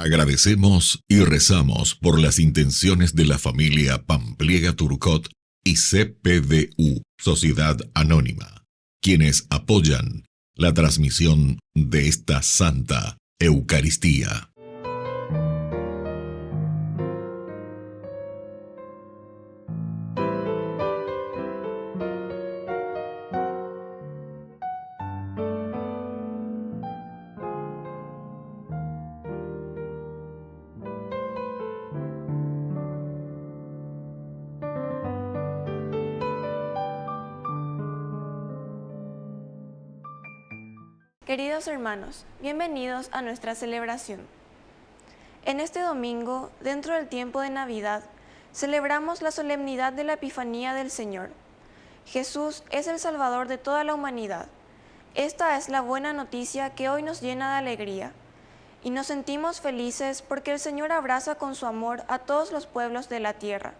Agradecemos y rezamos por las intenciones de la familia Pampliega Turcot y CPDU, Sociedad Anónima, quienes apoyan la transmisión de esta Santa Eucaristía. Queridos hermanos, bienvenidos a nuestra celebración. En este domingo, dentro del tiempo de Navidad, celebramos la solemnidad de la Epifanía del Señor. Jesús es el Salvador de toda la humanidad. Esta es la buena noticia que hoy nos llena de alegría. Y nos sentimos felices porque el Señor abraza con su amor a todos los pueblos de la tierra,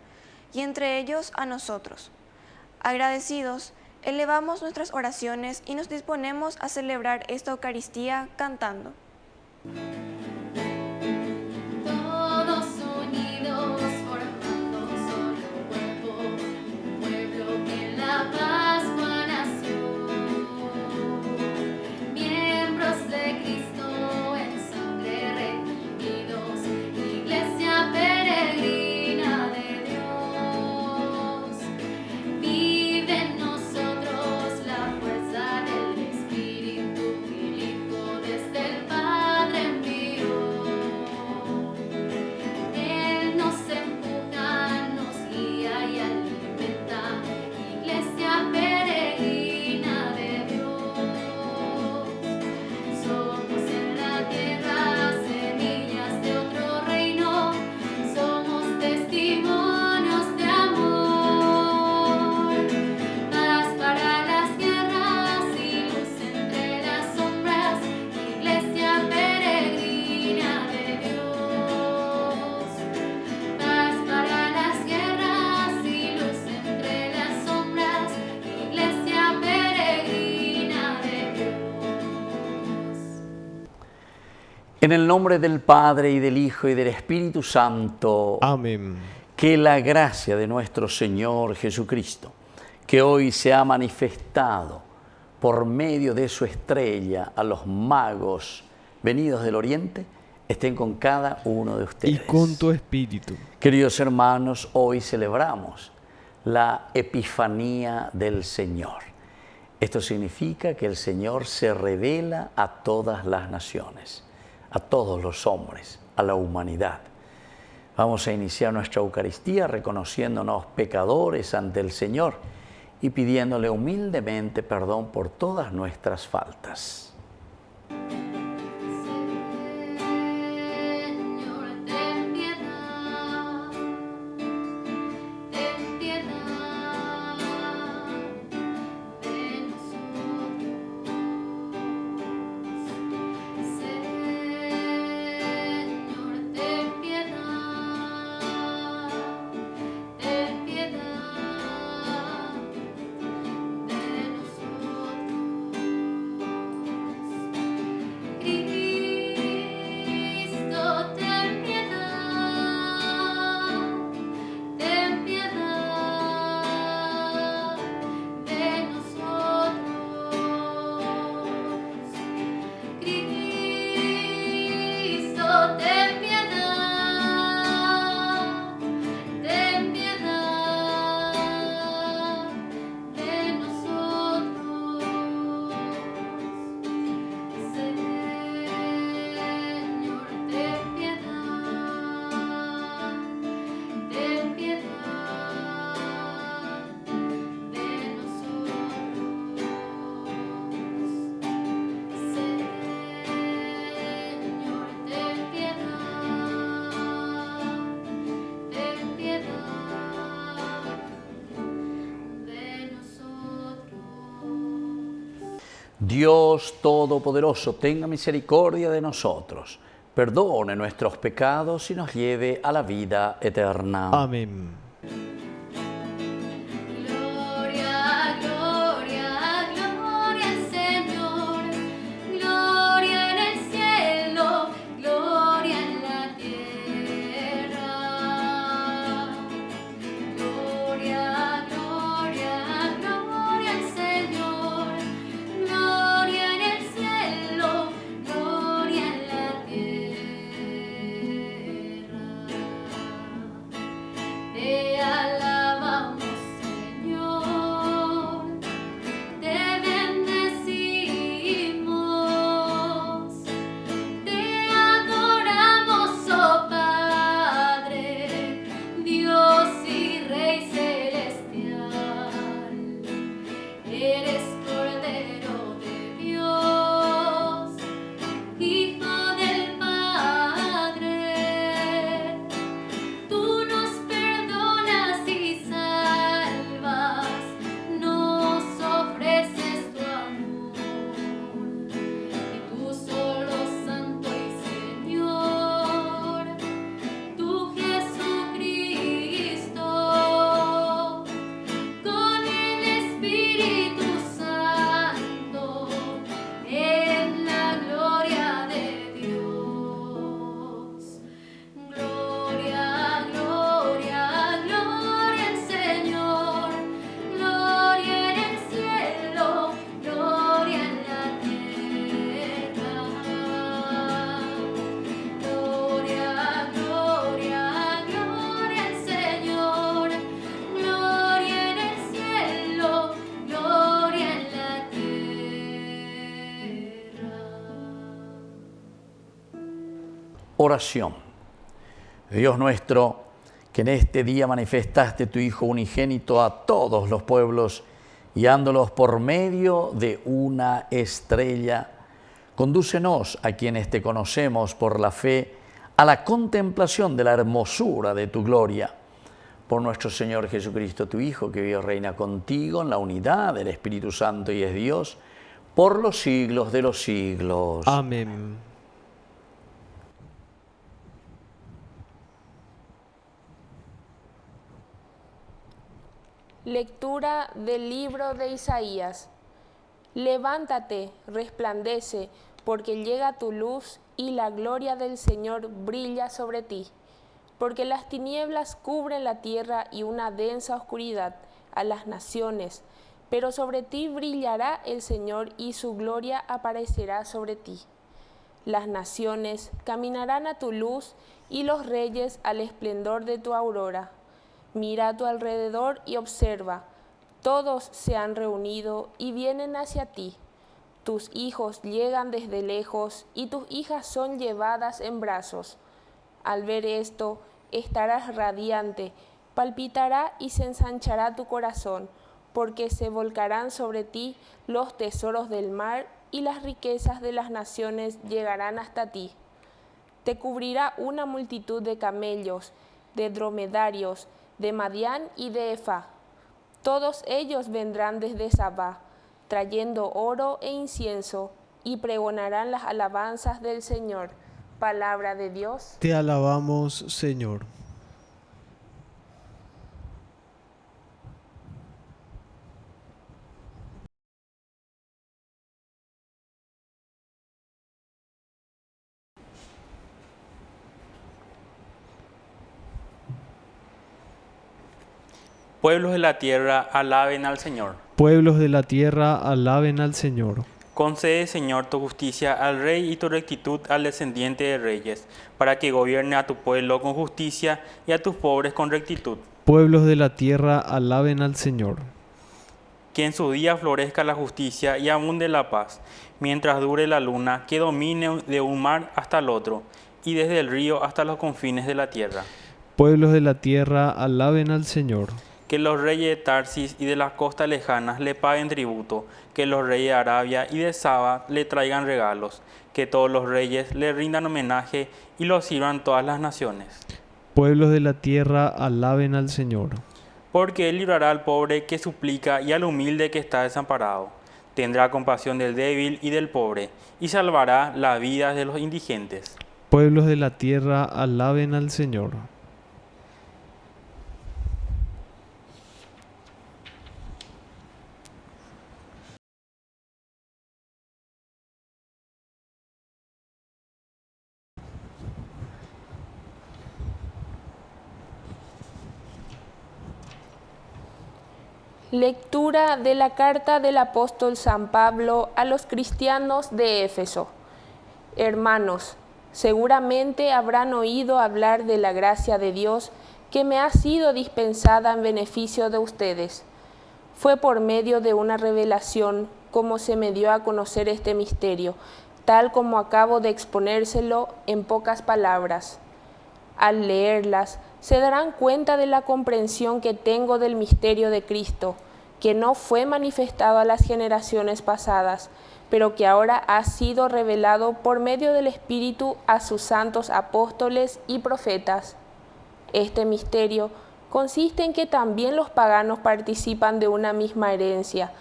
y entre ellos a nosotros. Agradecidos, elevamos nuestras oraciones y nos disponemos a celebrar esta Eucaristía cantando. Todos unidos formando un solo cuerpo, un pueblo que en la Pascua nació. Miembros de Cristo en sangre redimidos, Iglesia peregrina de Dios. Vive en nosotros la fuerza del Espíritu que el Hijo desde el Padre envió. Él nos empuja, nos guía y alimenta, Iglesia peregrina de Dios. Somos en la tierra semillas de otro reino, somos testimonios de amor. Paz para las guerras y luz entre las sombras, Iglesia peregrina de Dios. Paz para las guerras y luz entre las sombras, Iglesia peregrina de Dios. En el nombre del Padre, y del Hijo, y del Espíritu Santo. Amén. Que la gracia de nuestro Señor Jesucristo, que hoy se ha manifestado por medio de su estrella a los magos venidos del Oriente, estén con cada uno de Y ustedes. con tu espíritu. Queridos hermanos, hoy celebramos la Epifanía del Señor. Esto significa que el Señor se revela a todas las naciones, a todos los hombres, a la humanidad. Vamos a iniciar nuestra Eucaristía reconociéndonos pecadores ante el Señor y pidiéndole humildemente perdón por todas nuestras faltas. Señor, ten piedad, ten piedad de nosotros. Señor, ten piedad, ten piedad de nosotros. Cristo, ten piedad de nosotros. Cristo, ten piedad de nosotros. Señor, ten piedad de nosotros. Señor, ten piedad de nosotros. Dios Todopoderoso, tenga misericordia de nosotros, perdone nuestros pecados y nos lleve a la vida eterna. Amén. Gloria, gloria, gloria al Señor. Gloria en el cielo, gloria en la Oración. Dios nuestro, que en este día manifestaste tu Hijo unigénito a todos los pueblos, guiándolos por medio de una estrella, condúcenos a quienes te conocemos por la fe a la contemplación de la hermosura de tu gloria. Por nuestro Señor Jesucristo, tu Hijo, que vive y reina contigo en la unidad del Espíritu Santo y es Dios, por los siglos de los siglos. Amén. Lectura del libro de Isaías. Levántate, resplandece, porque llega tu luz y la gloria del Señor brilla sobre ti. Porque las tinieblas cubren la tierra y una densa oscuridad a las naciones, pero sobre ti brillará el Señor y su gloria aparecerá sobre ti. Las naciones caminarán a tu luz y los reyes al esplendor de tu aurora. Mira a tu alrededor y observa. Todos se han reunido y vienen hacia ti. Tus hijos llegan desde lejos y tus hijas son llevadas en brazos. Al ver esto, estarás radiante, palpitará y se ensanchará tu corazón, porque se volcarán sobre ti los tesoros del mar y las riquezas de las naciones llegarán hasta ti. Te cubrirá una multitud de camellos, de dromedarios, de Madián y de Efá. Todos ellos vendrán desde Sabá, trayendo oro e incienso, y pregonarán las alabanzas del Señor. Palabra de Dios. Te alabamos, Señor. Pueblos de la tierra, alaben al Señor. Pueblos de la tierra, alaben al Señor. Concede, Señor, tu justicia al rey y tu rectitud al descendiente de reyes, para que gobierne a tu pueblo con justicia y a tus pobres con rectitud. Pueblos de la tierra, alaben al Señor. Que en su día florezca la justicia y abunde la paz, mientras dure la luna, que domine de un mar hasta el otro, y desde el río hasta los confines de la tierra. Pueblos de la tierra, alaben al Señor. Que los reyes de Tarsis y de las costas lejanas le paguen tributo, que los reyes de Arabia y de Saba le traigan regalos, que todos los reyes le rindan homenaje y lo sirvan todas las naciones. Pueblos de la tierra, alaben al Señor. Porque Él librará al pobre que suplica y al humilde que está desamparado. Tendrá compasión del débil y del pobre, y salvará la vida de los indigentes. Pueblos de la tierra, alaben al Señor. Lectura de la carta del apóstol San Pablo a los cristianos de Éfeso. Hermanos, seguramente habrán oído hablar de la gracia de Dios que me ha sido dispensada en beneficio de ustedes. Fue por medio de una revelación como se me dio a conocer este misterio, tal como acabo de exponérselo en pocas palabras. Al leerlas, se darán cuenta de la comprensión que tengo del misterio de Cristo, que no fue manifestado a las generaciones pasadas, pero que ahora ha sido revelado por medio del Espíritu a sus santos apóstoles y profetas. Este misterio consiste en que también los paganos participan de una misma herencia,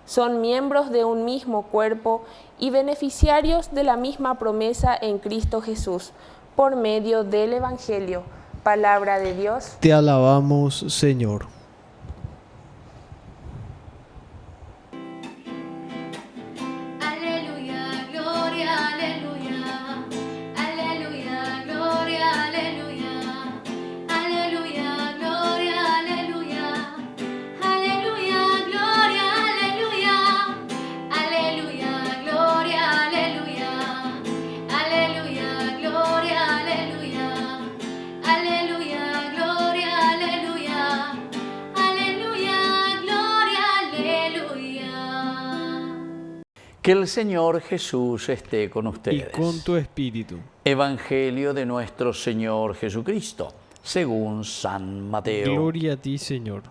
son miembros de un mismo cuerpo y beneficiarios de la misma promesa en Cristo Jesús, por medio del Evangelio. Palabra de Dios. Te alabamos, Señor. Aleluya, gloria, aleluya. Aleluya, gloria, aleluya. Aleluya, gloria, aleluya. Aleluya, gloria, aleluya. Aleluya, gloria, aleluya. Aleluya, gloria, aleluya. Aleluya, gloria, aleluya. Que el Señor Jesús esté con y ustedes. con tu espíritu. Evangelio de nuestro Señor Jesucristo, según San Mateo. Gloria a ti, Señor.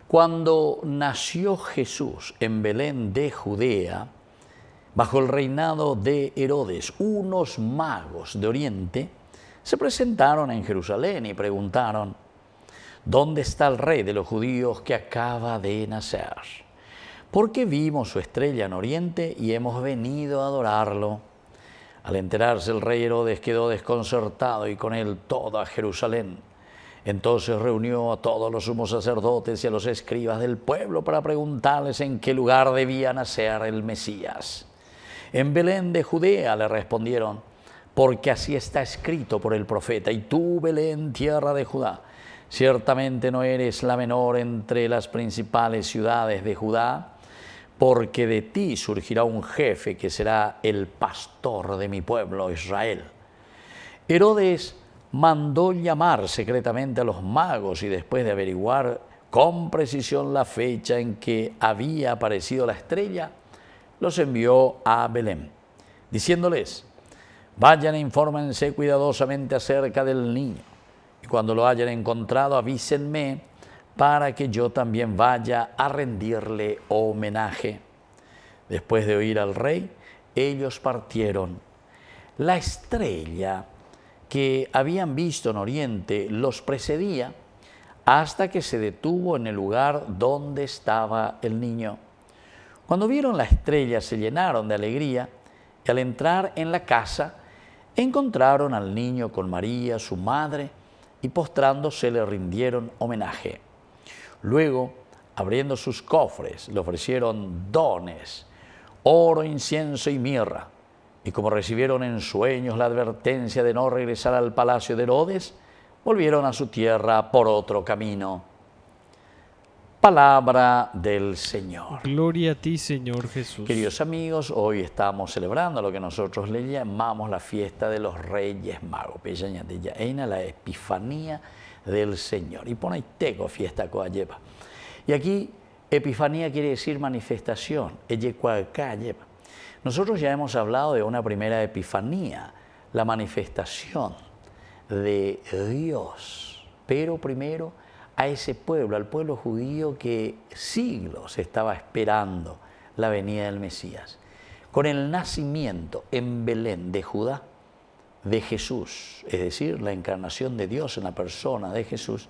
Cuando nació Jesús en Belén de Judea, bajo el reinado de Herodes, unos magos de Oriente se presentaron en Jerusalén y preguntaron: ¿dónde está el rey de los judíos que acaba de nacer? Porque vimos su estrella en Oriente y hemos venido a adorarlo. Al enterarse el rey Herodes quedó desconcertado y con él toda Jerusalén. Entonces reunió a todos los sumos sacerdotes y a los escribas del pueblo para preguntarles en qué lugar debía nacer el Mesías. En Belén de Judea, le respondieron, porque así está escrito por el profeta: y tú, Belén, tierra de Judá, ciertamente no eres la menor entre las principales ciudades de Judá, porque de ti surgirá un jefe que será el pastor de mi pueblo Israel. Herodes mandó llamar secretamente a los magos y después de averiguar con precisión la fecha en que había aparecido la estrella, los envió a Belén, diciéndoles: vayan e infórmense cuidadosamente acerca del niño, y cuando lo hayan encontrado avísenme para que yo también vaya a rendirle homenaje. Después de oír al rey, ellos partieron. La estrella que habían visto en Oriente los precedía hasta que se detuvo en el lugar donde estaba el niño. Cuando vieron la estrella se llenaron de alegría y al entrar en la casa encontraron al niño con María, su madre, y postrándose le rindieron homenaje. Luego, abriendo sus cofres, le ofrecieron dones, oro, incienso y mirra. Y como recibieron en sueños la advertencia de no regresar al palacio de Herodes, volvieron a su tierra por otro camino. Palabra del Señor. Gloria a ti, Señor Jesús. Queridos amigos, hoy estamos celebrando lo que nosotros le llamamos la fiesta de los Reyes Magos, la Epifanía del Señor. Y pone teco fiesta coayeva. Y aquí Epifanía quiere decir manifestación, Nosotros ya hemos hablado de una primera Epifanía, la manifestación de Dios, pero primero a ese pueblo, al pueblo judío que siglos estaba esperando la venida del Mesías. Con el nacimiento en Belén de Judá de Jesús, es decir, la encarnación de Dios en la persona de Jesús,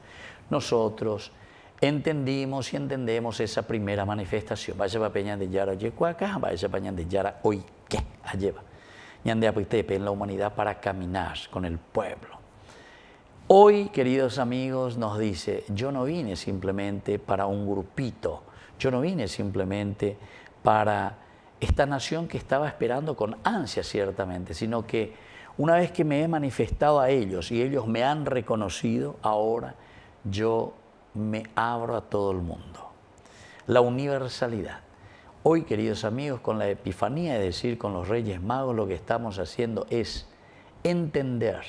nosotros entendimos y entendemos esa primera manifestación. Vaya para peña de Yara Yecuaca, vaya para peña de Yara hoy qué lleva. Ñande apitepe en la humanidad para caminar con el pueblo. Hoy, queridos amigos, nos dice: yo no vine simplemente para un grupito, yo no vine simplemente para esta nación que estaba esperando con ansia ciertamente, sino que una vez que me he manifestado a ellos y ellos me han reconocido, ahora yo me abro a todo el mundo. La universalidad. Hoy, queridos amigos, con la Epifanía, es decir, con los Reyes Magos, lo que estamos haciendo es entender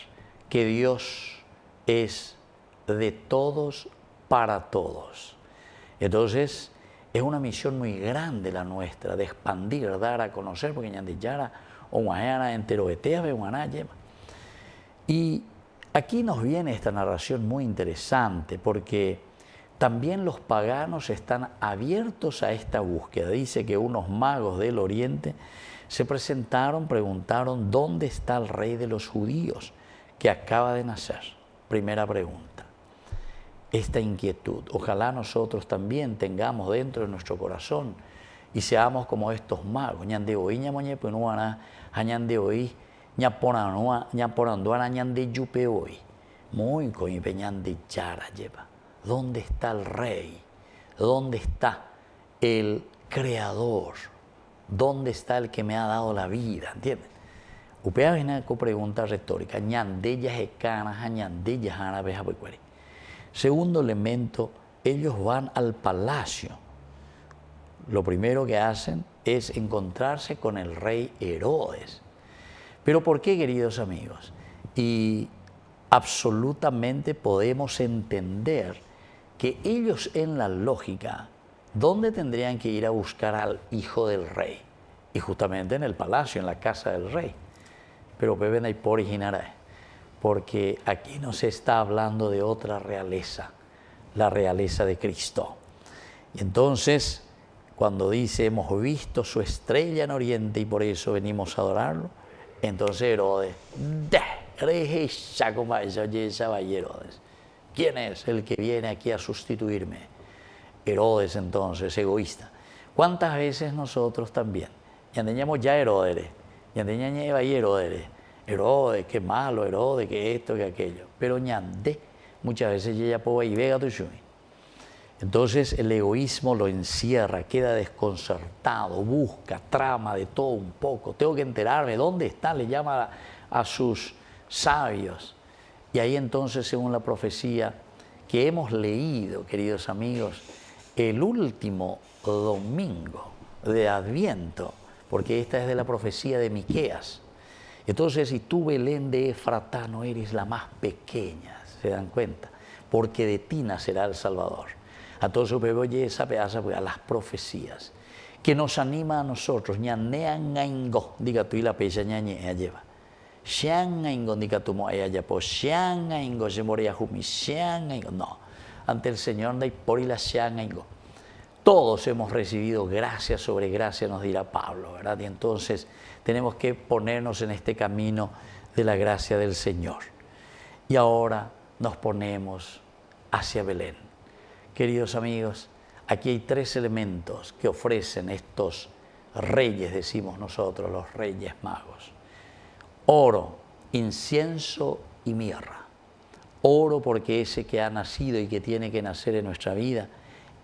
que Dios es de todos para todos. Entonces, es una misión muy grande la nuestra, de expandir, dar a conocer, porque Ñandillara o Guayana entero etea, y aquí nos viene esta narración muy interesante, porque también los paganos están abiertos a esta búsqueda. Dice que unos magos del Oriente se presentaron, preguntaron: ¿dónde está el rey de los judíos que acaba de nacer? Primera pregunta. Esta inquietud, ojalá nosotros también tengamos dentro de nuestro corazón y seamos como estos magos. Ñande hoy, ñamoñe penuana, añande hoy, ñaporanduana, ñande yupe hoy. Muy coñipeñande chara lleva. ¿Dónde está el rey? ¿Dónde está el creador? ¿Dónde está el que me ha dado la vida? ¿Entienden? Upea viene con pregunta retórica. Ñandellas ecanas, ñandellas árabes. Segundo elemento, ellos van al palacio. Lo primero que hacen es encontrarse con el rey Herodes. ¿Pero por qué, queridos amigos? Y absolutamente podemos entender que ellos en la lógica ¿dónde tendrían que ir a buscar al hijo del rey? Y justamente en el palacio, en la casa del rey. Pero Pepe no hay por originar, porque aquí no se está hablando de otra realeza, la realeza de Cristo. Y entonces, cuando dice, hemos visto su estrella en Oriente y por eso venimos a adorarlo, entonces Herodes, ¿quién es el que viene aquí a sustituirme? Herodes entonces, egoísta. ¿Cuántas veces nosotros también? Ya teníamos ya Herodes, ya teníamos Herodes, Herodes, qué malo, Herodes, que esto, que aquello. Pero ñande, muchas veces ya puedo ir, vega tu shumi. Entonces el egoísmo lo encierra, queda desconcertado, busca, trama de todo un poco. Tengo que enterarme, ¿dónde está? Le llama a sus sabios. Y ahí entonces, según la profecía que hemos leído, queridos amigos, el último domingo de Adviento, porque esta es de la profecía de Miqueas. Entonces, si tú, Belén de Efratá, no eres la más pequeña, ¿se dan cuenta? Porque de ti nacerá el Salvador. Entonces, oye esa pedaza a las profecías que nos anima a nosotros. Ñaneangaingo, diga tú y la pecha ñañea lleva. Xiangaingo, diga tú moaya ya po. Xiangaingo, se moría jumi. Xiangaingo, no. Ante el Señor no hay por y la xiangaingo. Todos hemos recibido gracia sobre gracia, nos dirá Pablo, ¿verdad? Y entonces tenemos que ponernos en este camino de la gracia del Señor. Y ahora nos ponemos hacia Belén. Queridos amigos, aquí hay tres elementos que ofrecen estos reyes, decimos nosotros, los reyes magos. Oro, incienso y mirra. Oro porque ese que ha nacido y que tiene que nacer en nuestra vida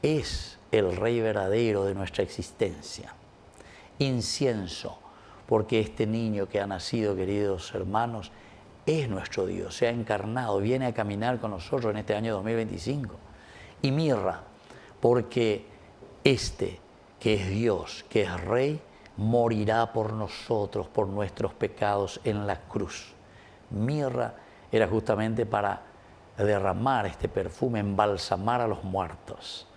es el rey verdadero de nuestra existencia. Incienso, porque este niño que ha nacido, queridos hermanos, es nuestro Dios, se ha encarnado, viene a caminar con nosotros en este año 2025. Y mirra, porque este que es Dios, que es Rey, morirá por nosotros, por nuestros pecados en la cruz. Mirra era justamente para derramar este perfume, embalsamar a los muertos.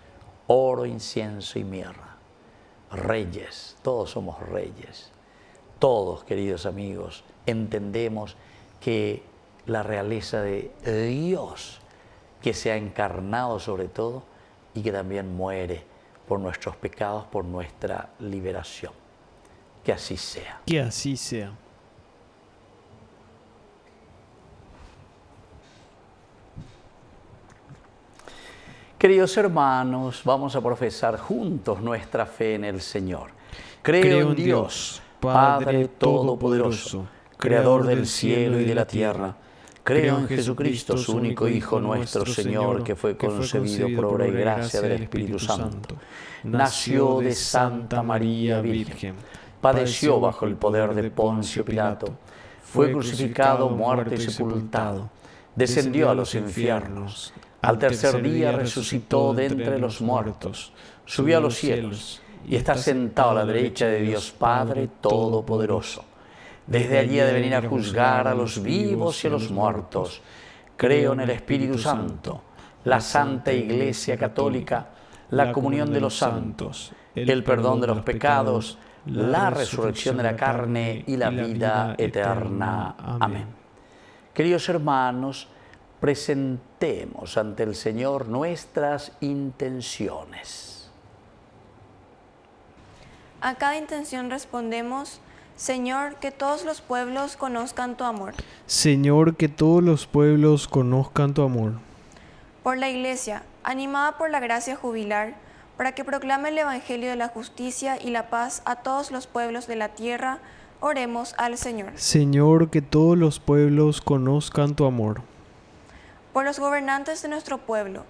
Oro, incienso y mirra. Reyes, todos somos reyes. Todos, queridos amigos, entendemos que la realeza de Dios, que se ha encarnado sobre todo y que también muere por nuestros pecados, por nuestra liberación. Que así sea. Que así sea. Queridos hermanos, vamos a profesar juntos nuestra fe en el Señor. Creo en Dios, Padre Todopoderoso, Creador del cielo y de la tierra. Creo en Jesucristo, su único Hijo, nuestro Señor, que fue concebido por obra y gracia del Espíritu Santo. Nació de Santa María Virgen. Padeció bajo el poder de Poncio Pilato. Fue crucificado, muerto y sepultado. Descendió a los infiernos. Al tercer día resucitó de entre los muertos. Subió a los cielos y está sentado a la derecha de Dios Padre Todopoderoso. Desde allí ha de venir a juzgar a los vivos y a los muertos. Creo en el Espíritu Santo, la Santa Iglesia Católica, la comunión de los santos, el perdón de los pecados, la resurrección de la carne y la vida eterna. Amén. Queridos hermanos, presentemos ante el Señor nuestras intenciones. A cada intención respondemos: Señor, que todos los pueblos conozcan tu amor. Señor, que todos los pueblos conozcan tu amor. Por la Iglesia, animada por la gracia jubilar, para que proclame el Evangelio de la justicia y la paz a todos los pueblos de la tierra, oremos al Señor. Señor, que todos los pueblos conozcan tu amor. Por los gobernantes de nuestro pueblo,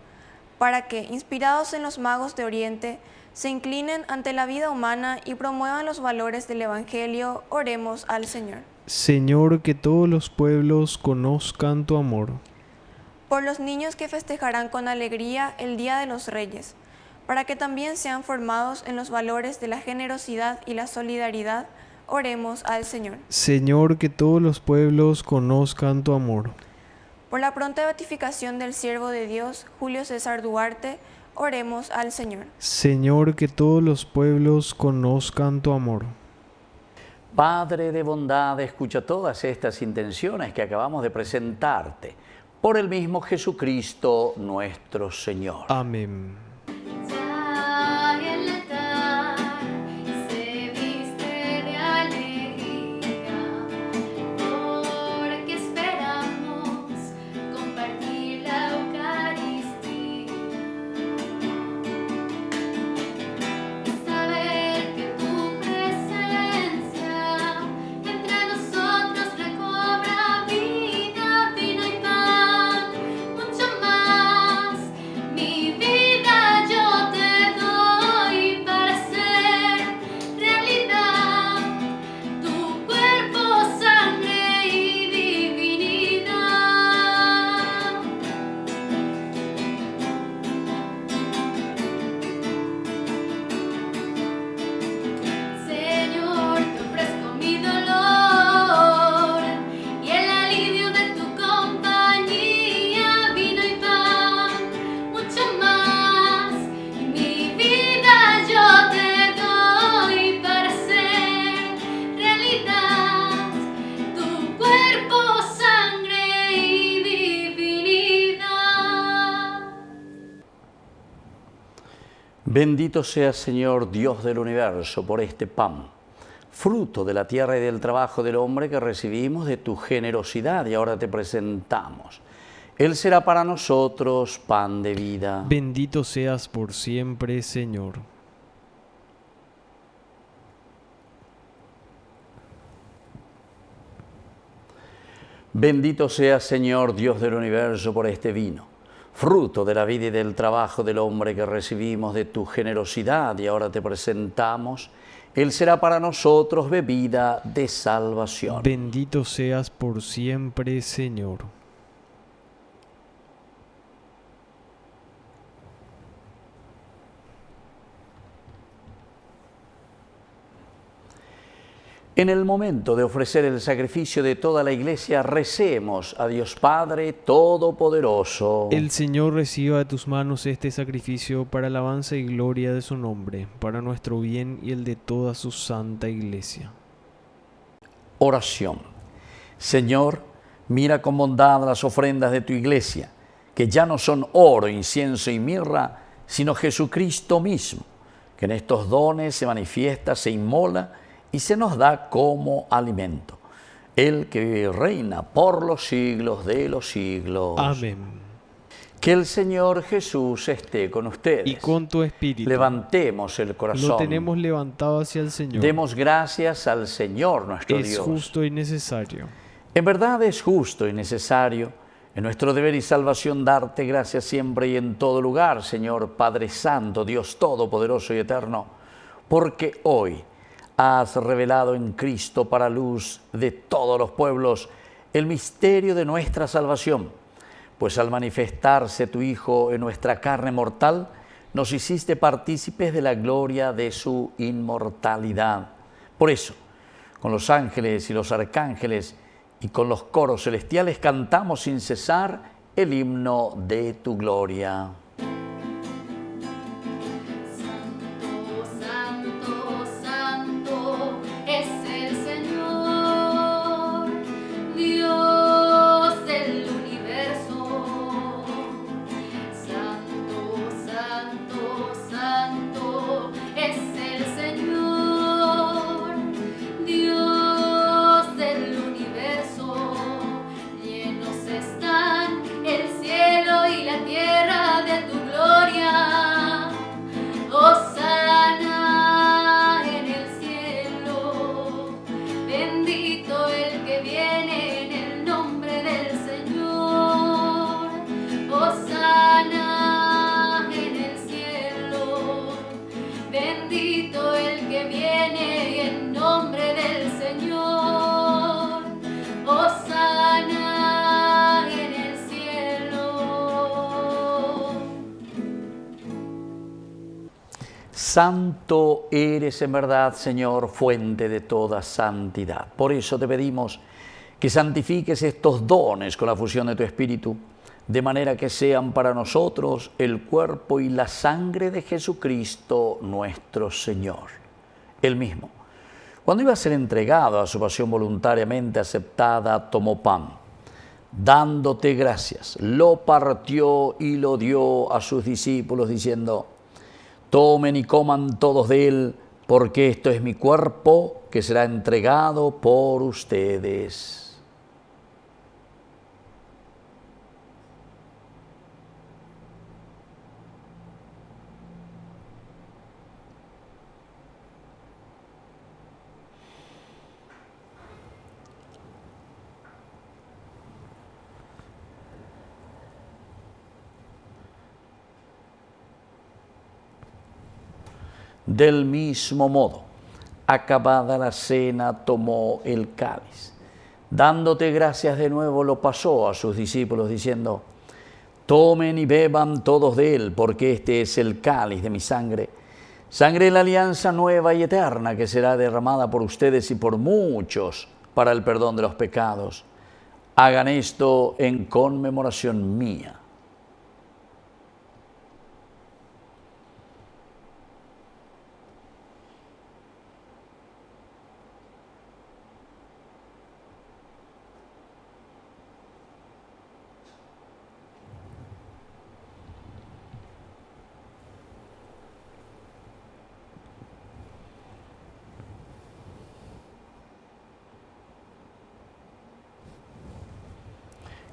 para que, inspirados en los magos de Oriente, se inclinen ante la vida humana y promuevan los valores del Evangelio, oremos al Señor. Señor, que todos los pueblos conozcan tu amor. Por los niños que festejarán con alegría el Día de los Reyes, para que también sean formados en los valores de la generosidad y la solidaridad, oremos al Señor. Señor, que todos los pueblos conozcan tu amor. Por la pronta beatificación del siervo de Dios, Julio César Duarte, Oremos al Señor. Señor, que todos los pueblos conozcan tu amor. Padre de bondad, escucha todas estas intenciones que acabamos de presentarte por el mismo Jesucristo nuestro Señor. Amén. Ya el altar se viste de alegría, porque esperamos compartir la Eucaristía. Saber que tu presencia entre nosotros recobra vida, vino y pan, mucho más. Mi vida yo te doy para hacer realidad tu cuerpo, sangre y divinidad. Señor, te ofrezco mi dolor y el alivio de tu compañía, vino y pan, mucho más. Y mi vida yo te doy para hacer realidad tu cuerpo, sangre y divinidad. Bendito seas, Señor, Dios del universo, por este pan, fruto de la tierra y del trabajo del hombre que recibimos de tu generosidad y ahora te presentamos. Él será para nosotros pan de vida. Bendito seas por siempre, Señor. Bendito seas, Señor, Dios del universo, por este vino, fruto de la vida y del trabajo del hombre que recibimos de tu generosidad y ahora te presentamos. Él será para nosotros bebida de salvación. Bendito seas por siempre, Señor. En el momento de ofrecer el sacrificio de toda la Iglesia, recemos a Dios Padre Todopoderoso. El Señor reciba de tus manos este sacrificio para alabanza y gloria de su nombre, para nuestro bien y el de toda su santa Iglesia. Oración. Señor, mira con bondad las ofrendas de tu Iglesia, que ya no son oro, incienso y mirra, sino Jesucristo mismo, que en estos dones se manifiesta, se inmola y se nos da como alimento. Él que vive y reina por los siglos de los siglos. Amén. Que el Señor Jesús esté con ustedes. Y con tu espíritu. Levantemos el corazón. Lo tenemos levantado hacia el Señor. Demos gracias al Señor nuestro Es Dios. justo y necesario. En verdad es justo y necesario, en nuestro deber y salvación, darte gracias siempre y en todo lugar, Señor Padre Santo, Dios Todopoderoso y Eterno, porque hoy has revelado en Cristo para luz de todos los pueblos el misterio de nuestra salvación, pues al manifestarse tu Hijo en nuestra carne mortal, nos hiciste partícipes de la gloria de su inmortalidad. Por eso, con los ángeles y los arcángeles y con los coros celestiales cantamos sin cesar el himno de tu gloria. Santo, santo es el Señor, Dios del universo. Santo, santo, santo es el Señor, Dios del universo. Llenos están el cielo y la tierra de tu gloria. Hosana en el cielo, bendito el que viene en el nombre del Señor. Hosana en el cielo, bendito el que viene en nombre del Señor. Hosana en el cielo. Santo eres en verdad, Señor, fuente de toda santidad. Por eso te pedimos que santifiques estos dones con la fusión de tu Espíritu, de manera que sean para nosotros el cuerpo y la sangre de Jesucristo nuestro Señor. Él mismo, cuando iba a ser entregado a su pasión voluntariamente aceptada, tomó pan. Dándote gracias, lo partió y lo dio a sus discípulos, diciendo: tomen y coman todos de él, porque esto es mi cuerpo que será entregado por ustedes. Del mismo modo, acabada la cena, tomó el cáliz. Dándote gracias de nuevo, lo pasó a sus discípulos, diciendo: tomen y beban todos de él, porque este es el cáliz de mi sangre, sangre de la alianza nueva y eterna, que será derramada por ustedes y por muchos para el perdón de los pecados. Hagan esto en conmemoración mía.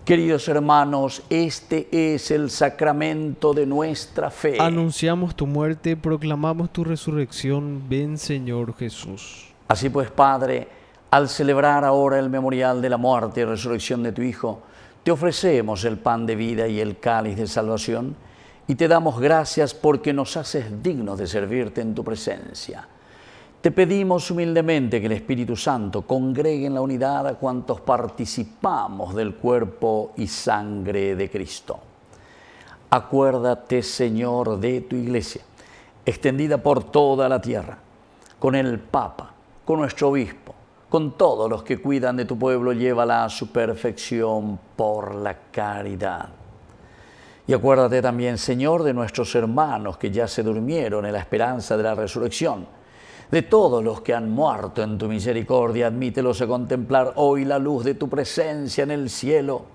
Queridos hermanos, este es el sacramento de nuestra fe. Anunciamos tu muerte, proclamamos tu resurrección. Ven, Señor Jesús. Así pues, Padre, al celebrar ahora el memorial de la muerte y resurrección de tu Hijo, te ofrecemos el pan de vida y el cáliz de salvación, y te damos gracias porque nos haces dignos de servirte en tu presencia. Te pedimos humildemente que el Espíritu Santo congregue en la unidad a cuantos participamos del cuerpo y sangre de Cristo. Acuérdate, Señor, de tu Iglesia, extendida por toda la tierra, con el Papa, con nuestro Obispo, con todos los que cuidan de tu pueblo, llévala a su perfección por la caridad. Y acuérdate también, Señor, de nuestros hermanos que ya se durmieron en la esperanza de la resurrección. De todos los que han muerto en tu misericordia, admítelos a contemplar hoy la luz de tu presencia en el cielo.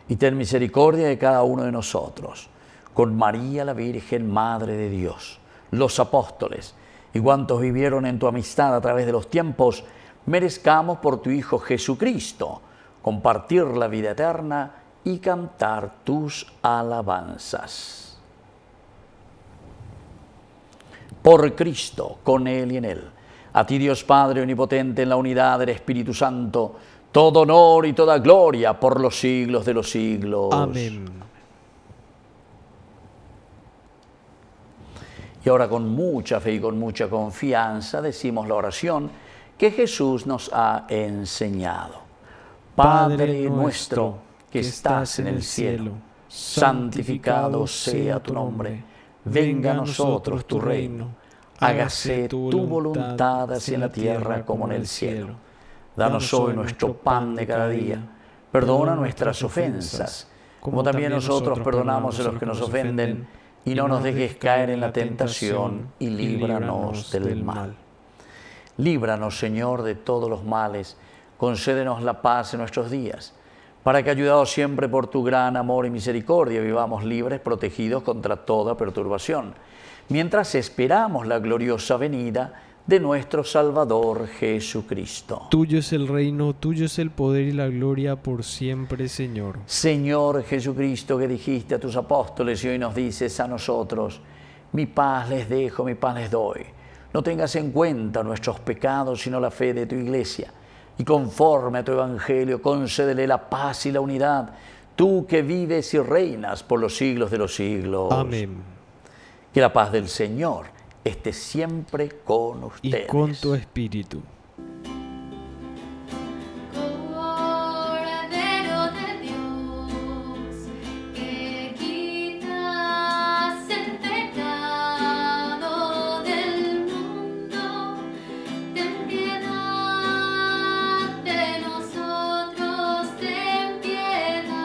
Y ten misericordia de cada uno de nosotros, con María la Virgen, Madre de Dios, los apóstoles y cuantos vivieron en tu amistad a través de los tiempos, merezcamos por tu Hijo Jesucristo compartir la vida eterna y cantar tus alabanzas. Por Cristo, con Él y en Él, a ti Dios Padre omnipotente en la unidad del Espíritu Santo, todo honor y toda gloria por los siglos de los siglos. Amén. Y ahora con mucha fe y con mucha confianza decimos la oración que Jesús nos ha enseñado. Padre nuestro que estás en el cielo, santificado sea tu nombre. Venga a nosotros tu reino, hágase tu voluntad así en la tierra como en el cielo. Danos hoy nuestro pan de cada día, perdona nuestras ofensas, como también nosotros perdonamos a los que nos ofenden, y no nos dejes caer en la tentación, y líbranos del mal. Líbranos, Señor, de todos los males, concédenos la paz en nuestros días, para que, ayudados siempre por tu gran amor y misericordia, vivamos libres, protegidos contra toda perturbación, mientras esperamos la gloriosa venida de nuestro Salvador Jesucristo. Tuyo es el reino, tuyo es el poder y la gloria por siempre, Señor. Señor Jesucristo, que dijiste a tus apóstoles y hoy nos dices a nosotros: mi paz les dejo, mi paz les doy. No tengas en cuenta nuestros pecados, sino la fe de tu Iglesia. Y conforme a tu Evangelio, concédele la paz y la unidad, tú que vives y reinas por los siglos de los siglos. Amén. Que la paz del Señor esté siempre con ustedes. Y con tu espíritu. Cordero de Dios, que quitas el pecado del mundo, ten piedad de nosotros, ten piedad.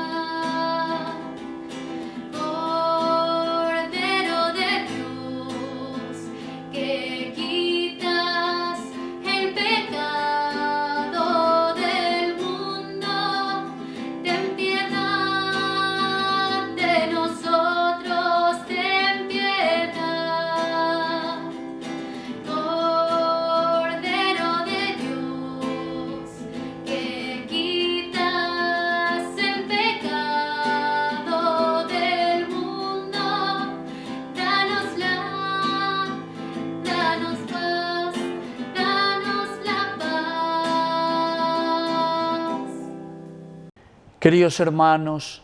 Queridos hermanos,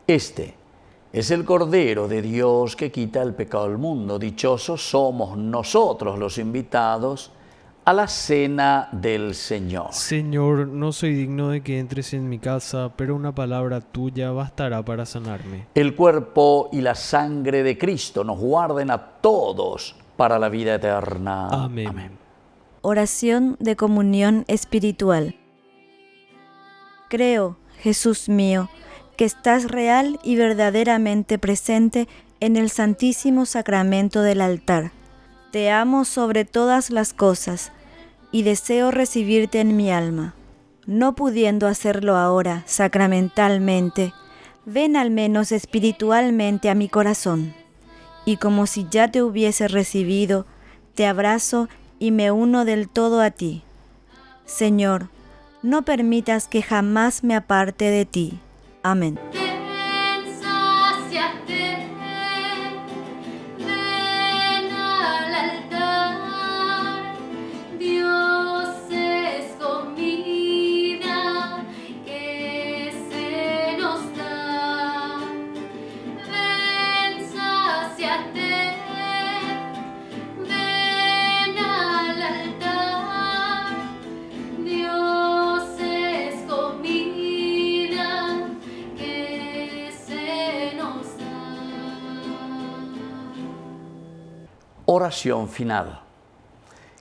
este es el Cordero de Dios que quita el pecado del mundo. Dichosos somos nosotros los invitados a la cena del Señor. Señor, no soy digno de que entres en mi casa, pero una palabra tuya bastará para sanarme. El cuerpo y la sangre de Cristo nos guarden a todos para la vida eterna. Amén. Oración de comunión espiritual. Creo, Jesús mío, que estás real y verdaderamente presente en el Santísimo Sacramento del altar. Te amo sobre todas las cosas y deseo recibirte en mi alma. No pudiendo hacerlo ahora sacramentalmente, ven al menos espiritualmente a mi corazón. Y como si ya te hubiese recibido, te abrazo y me uno del todo a ti. Señor, no permitas que jamás me aparte de ti. Amén. Ven, sáciate, ven al altar. Dios es comida que se nos da. Ven, sáciate, ven al altar. Dios es comida que se nos da. Oración final.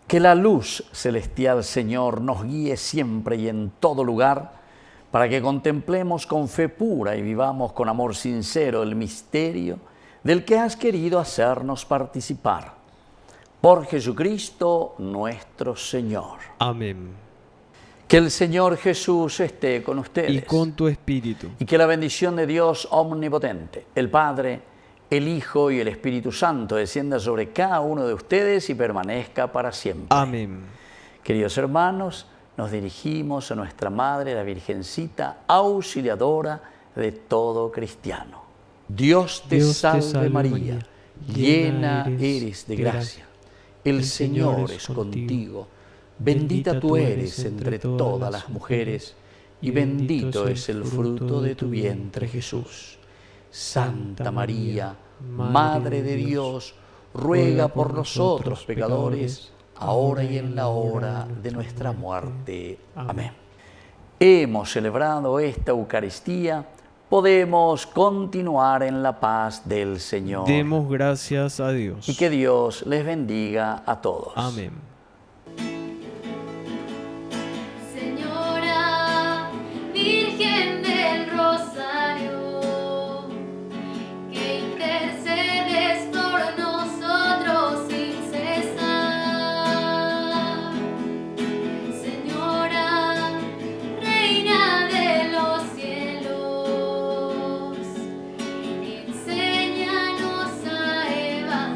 Que la luz celestial, Señor, nos guíe siempre y en todo lugar, para que contemplemos con fe pura y vivamos con amor sincero el misterio del que has querido hacernos participar. Por Jesucristo nuestro Señor. Amén. Que el Señor Jesús esté con ustedes. Y con tu espíritu. Y que la bendición de Dios omnipotente, el Padre, el Hijo y el Espíritu Santo descienda sobre cada uno de ustedes y permanezca para siempre. Amén. Queridos hermanos, nos dirigimos a nuestra Madre, la Virgencita, auxiliadora de todo cristiano. Dios te salve María, llena eres de gracia. El Señor es contigo. Bendita tú eres entre todas las mujeres, y bendito es el fruto de tu vientre, Jesús. Santa María, Madre de Dios, ruega por nosotros pecadores, ahora y en la hora de nuestra muerte. Amén. Hemos celebrado esta Eucaristía, podemos continuar en la paz del Señor. Demos gracias a Dios. Y que Dios les bendiga a todos. Amén. Señora Virgen del Rosario, que intercedes por nosotros sin cesar. Señora, Reina de los cielos, enséñanos a evangelizar.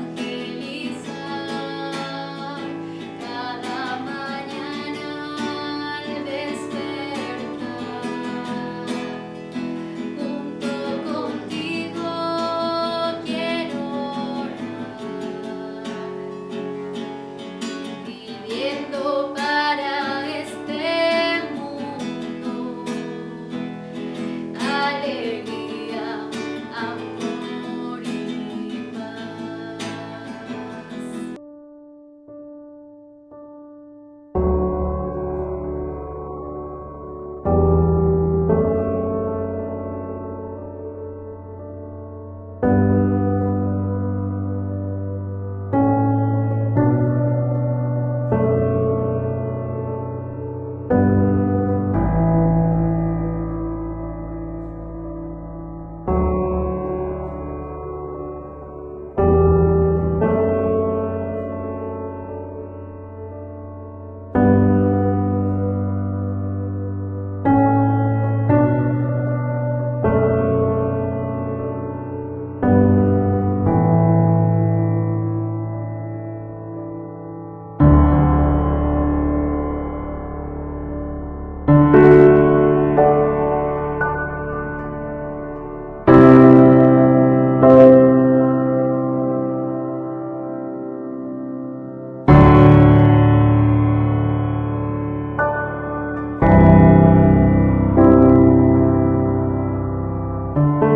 Amén.